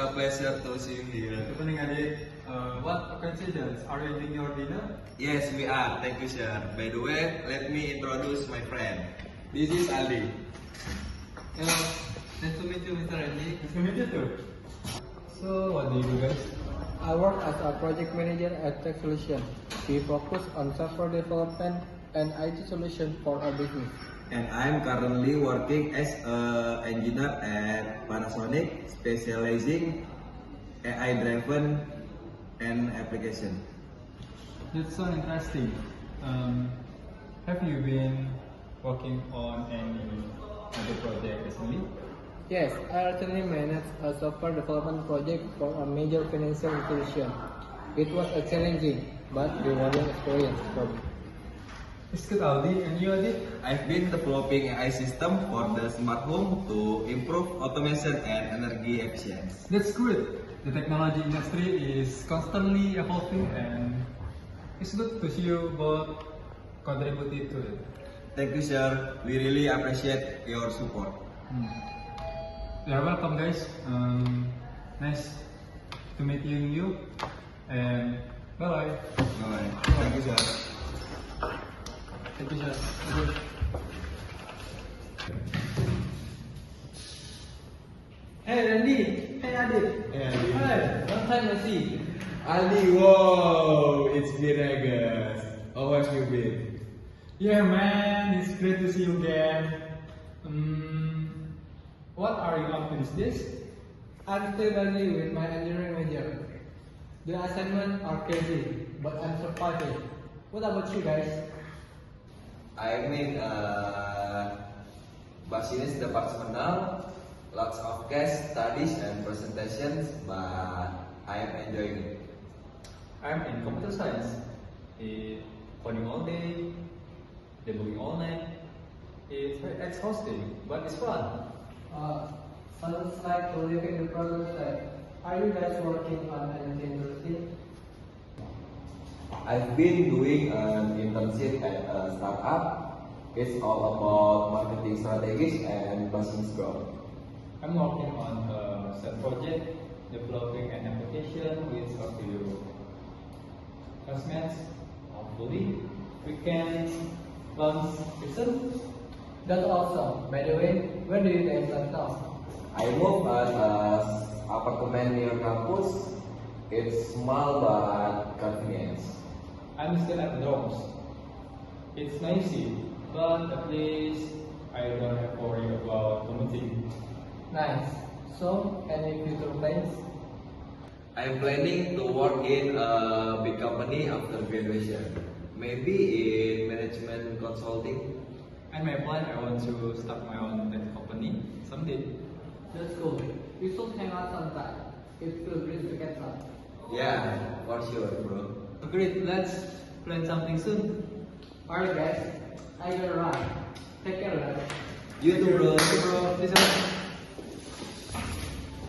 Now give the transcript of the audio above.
a pleasure to see you here. Good morning, Adi. What coincidence? Are you eating your dinner? Yes, we are. Thank you, sir. By the way, let me introduce my friend. This is Aldi. Hello, nice to meet you, Mr. Andy. Nice to meet you too. So, what do you do, guys? I work as a project manager at Tech Solution. We focus on software development and IT solution for our business. And I'm currently working as an engineer at Panasonic, specializing AI-driven and application. That's so interesting. Have you been working on any other project recently? Yes, I recently managed a software development project for a major financial institution. It was a challenging but rewarding experience for me. It's good, Aldi. And you, Adi? I've been developing AI system for the smart home to improve automation and energy efficiency. That's great. The technology industry is constantly evolving, and it's good to see you both contributed to it. Thank you, sir. We really appreciate your support. You're welcome, guys. Nice to meet you, and bye bye. Bye. Thank you, sir. Thank you, sir. Hey Randy, hey Adit. Hey, Adi. Hi, long time no see. Aldi, wow, it's been August. How have you been? Yeah, man, it's great to see you again. What are you up to these days? I'm still busy with my engineering major. The assignments are crazy, but I'm surviving. What about you guys? I mean, Basinis departmental, lots of case studies and presentations, but I am enjoying it. I'm in computer science. Coding all day, debugging all night. It's very exhausting, but it's fun. Sounds like to live in the prototype. Are you guys working on anything interesting? I've been doing an internship at a startup. It's all about marketing strategies and business growth. I'm working on a side project, developing an application with a few classmates. Hopefully, we can launch it soon. That's awesome. By the way, where do you guys live now? I moved at an apartment near campus. It's small but convenient. I'm still at the dorms. It's noisy, but at least I don't have to worry about commuting. Nice. So, any future plans? I'm planning to work in a big company after graduation. Maybe in management consulting. And my plan, I want to start my own tech company someday. That's cool. We should hang out sometime. It feels great to catch up. Yeah, for sure, bro. Great, let's plan something soon. Alright guys, I gotta run. Take care guys. You too, bro. Bro, listen.